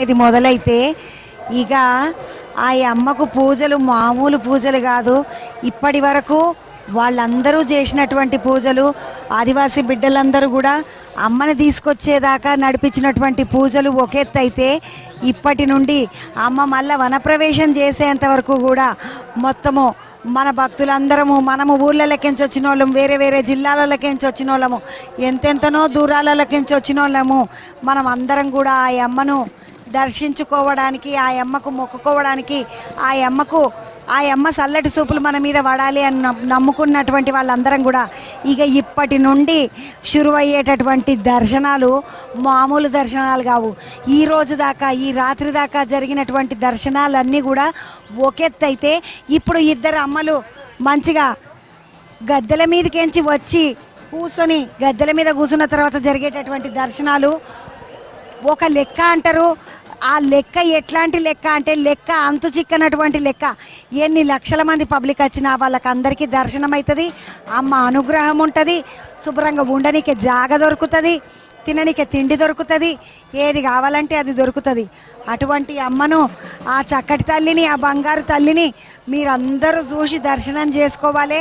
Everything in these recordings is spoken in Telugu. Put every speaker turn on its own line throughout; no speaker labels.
ఇది మొదలైతే ఇక ఆ అమ్మకు పూజలు మామూలు పూజలు కాదు. ఇప్పటి వరకు వాళ్ళందరూ చేసినటువంటి పూజలు, ఆదివాసీ బిడ్డలందరూ కూడా అమ్మని తీసుకొచ్చేదాకా నడిపించినటువంటి పూజలు ఒక ఎత్తు అయితే, ఇప్పటి నుండి అమ్మ మళ్ళీ వనప్రవేశం చేసేంత వరకు కూడా మొత్తము మన భక్తులందరము, మనము ఊర్లలోకించి వచ్చిన వాళ్ళము, వేరే వేరే జిల్లాలలోకించి వచ్చిన వాళ్ళము, ఎంతెంతనో దూరాలలోకించి వచ్చిన వాళ్ళము, మనం అందరం కూడా ఆ అమ్మను దర్శించుకోవడానికి, ఆ అమ్మకు మొక్కుకోవడానికి, ఆ అమ్మ చల్లటి చూపులు మన మీద పడాలి అని నమ్ముకున్నటువంటి వాళ్ళందరం కూడా ఇక ఇప్పటి నుండి షురువయ్యేటటువంటి దర్శనాలు మామూలు దర్శనాలు కావు. ఈ రోజు దాకా, ఈ రాత్రి దాకా జరిగినటువంటి దర్శనాలన్నీ కూడా ఒకెత్తైతే, ఇప్పుడు ఇద్దరు అమ్మలు మంచిగా గద్దెల మీదకించి వచ్చి కూర్చొని గద్దెల మీద కూర్చున్న తర్వాత జరిగేటటువంటి దర్శనాలు ఒక లెక్క అంటారు. ఆ లెక్క ఎట్లాంటి లెక్క అంటే, లెక్క అంతు చిక్కనటువంటి లెక్క. ఎన్ని లక్షల మంది పబ్లిక్ వచ్చినా వాళ్ళకి అందరికీ దర్శనం అవుతుంది, అమ్మ అనుగ్రహం ఉంటుంది, శుభ్రంగా ఉండనికే జాగ దొరుకుతుంది, తిననికే తిండి దొరుకుతుంది, ఏది కావాలంటే అది దొరుకుతుంది. అటువంటి అమ్మను, ఆ చక్కటి తల్లిని, ఆ బంగారు తల్లిని మీరందరూ చూసి దర్శనం చేసుకోవాలి.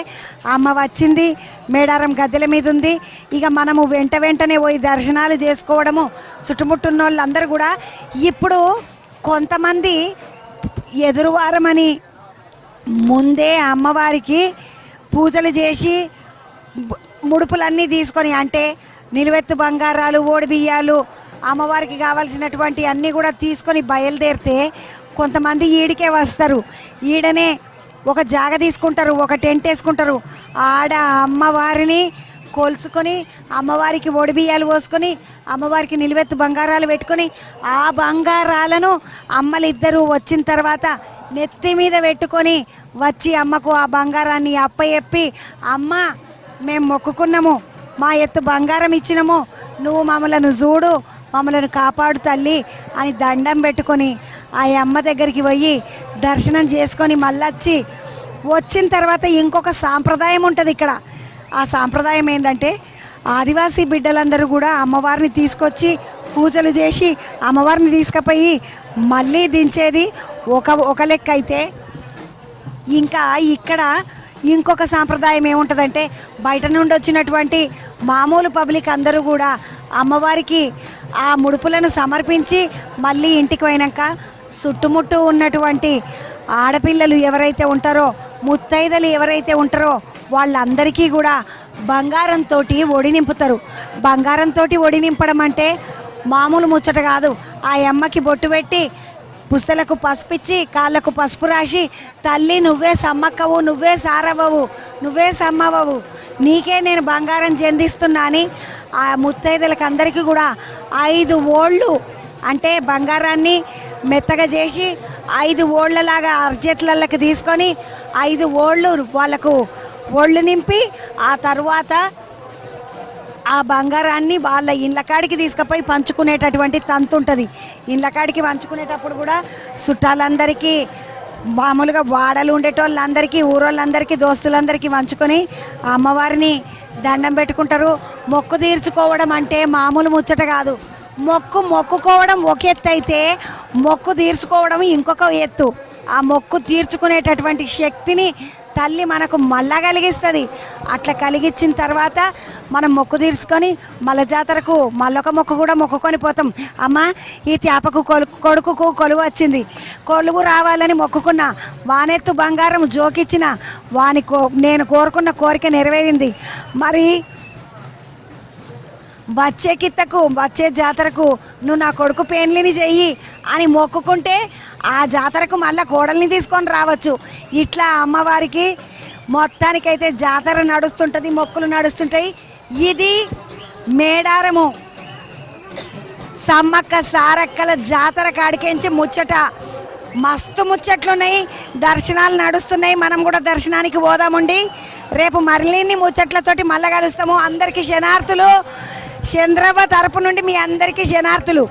అమ్మ వచ్చింది, మేడారం గద్దెల మీద ఉంది. ఇక మనము వెంటనే పోయి దర్శనాలు చేసుకోవడము. చుట్టుముట్టున్న వాళ్ళందరూ కూడా ఇప్పుడు కొంతమంది ఎదురువారమని ముందే అమ్మవారికి పూజలు చేసి ముడుపులన్నీ తీసుకొని, అంటే నిలువెత్తు బంగారాలు, ఓడి బియ్యాలు, అమ్మవారికి కావాల్సినటువంటి అన్నీ కూడా తీసుకొని బయలుదేరితే కొంతమంది ఈడికే వస్తారు. ఈడనే ఒక జాగ తీసుకుంటారు, ఒక టెంట్ వేసుకుంటారు. ఆడ అమ్మవారిని కొలుసుకొని, అమ్మవారికి ఒడి బియ్యాలు పోసుకొని, అమ్మవారికి నిలువెత్తు బంగారాలు పెట్టుకొని, ఆ బంగారాలను అమ్మలిద్దరూ వచ్చిన తర్వాత నెత్తి మీద పెట్టుకొని వచ్చి అమ్మకు ఆ బంగారాన్ని అప్పచెప్పి, అమ్మ మేము మొక్కుకున్నాము, మా ఎత్తు బంగారం ఇచ్చినాము, నువ్వు మమ్మలను చూడు, మమ్మలను కాపాడు తల్లి అని దండం పెట్టుకొని ఆ అమ్మ దగ్గరికి పోయి దర్శనం చేసుకొని మళ్ళొచ్చి వచ్చిన తర్వాత ఇంకొక సాంప్రదాయం ఉంటుంది ఇక్కడ. ఆ సాంప్రదాయం ఏంటంటే, ఆదివాసీ బిడ్డలందరూ కూడా అమ్మవారిని తీసుకొచ్చి పూజలు చేసి అమ్మవారిని తీసుకుపోయి మళ్ళీ దించేది ఒక లెక్క అయితే, ఇంకా ఇక్కడ ఇంకొక సాంప్రదాయం ఏముంటుందంటే, బయట నుండి వచ్చినటువంటి మామూలు పబ్లిక్ అందరూ కూడా అమ్మవారికి ఆ ముడుపులను సమర్పించి మళ్ళీ ఇంటికి పోయినాక చుట్టుముట్టు ఉన్నటువంటి ఆడపిల్లలు ఎవరైతే ఉంటారో, ముత్తైదలు ఎవరైతే ఉంటారో వాళ్ళందరికీ కూడా బంగారంతో ఒడి నింపుతారు. బంగారంతో ఒడి నింపడం అంటే మామూలు ముచ్చట కాదు. ఆ అమ్మకి బొట్టు పెట్టి పుస్తలకు పసుపిచ్చి కాళ్ళకు పసుపు రాసి, తల్లి నువ్వే సమ్మక్కవు, నువ్వే సారవవు, నువ్వే సమ్మవవు, నీకే నేను బంగారం చెందిస్తున్నా అని ఆ ముత్తైదులకు అందరికీ కూడా 5 ఓళ్ళు, అంటే బంగారాన్ని మెత్తగా చేసి 5 ఓళ్ళలాగా అరచేతులకి తీసుకొని 5 ఓళ్ళు వాళ్ళకు ఒళ్ళు నింపి, ఆ తర్వాత ఆ బంగారాన్ని వాళ్ళ ఇళ్ళకాడికి తీసుకుపోయి పంచుకునేటటువంటి తంతు ఉంటుంది. ఇళ్ళకాడికి పంచుకునేటప్పుడు కూడా చుట్టాలందరికీ, మామూలుగా వాడలు ఉండేటోళ్ళందరికీ, ఊరోళ్ళందరికీ, దోస్తులందరికీ పంచుకొని అమ్మవారిని దండం పెట్టుకుంటారు. మొక్కు తీర్చుకోవడం అంటే మామూలు ముచ్చట కాదు. మొక్కుకోవడం ఒక ఎత్తు అయితే, మొక్కు తీర్చుకోవడం ఇంకొక ఎత్తు. ఆ మొక్కు తీర్చుకునేటటువంటి శక్తిని తల్లి మనకు మళ్ళా కలిగిస్తుంది. అట్లా కలిగించిన తర్వాత మనం మొక్కు తీర్చుకొని మళ్ళీ జాతరకు మళ్ళొక మొక్కు కూడా మొక్కుకొని పోతాం. అమ్మ ఈ తేపకు కొడుకుకు కొలువు వచ్చింది, కొలువు రావాలని మొక్కుకున్నా, వానెత్తు బంగారం జోకిచ్చిన, నేను కోరుకున్న కోరిక నెరవేరింది. మరి వచ్చే కిత్తకు, వచ్చే జాతరకు నువ్వు నా కొడుకు పెళ్ళిని చెయ్యి అని మొక్కుకుంటే ఆ జాతరకు మళ్ళీ కోడల్ని తీసుకొని రావచ్చు. ఇట్లా అమ్మవారికి మొత్తానికైతే జాతర నడుస్తుంటుంది, మొక్కులు నడుస్తుంటాయి. ఇది మేడారము సమ్మక్క సారక్కల జాతర కాడికించి ముచ్చట. మస్తు ముచ్చట్లున్నాయి, దర్శనాలు నడుస్తున్నాయి. మనం కూడా దర్శనానికి పోదామండి. రేపు మరిన్ని ముచ్చట్లతోటి మళ్ళా కలుస్తాము. అందరికీ శనార్థులు. చంద్రవ్వ తరపు నుండి మీ అందరికీ శనార్థులు.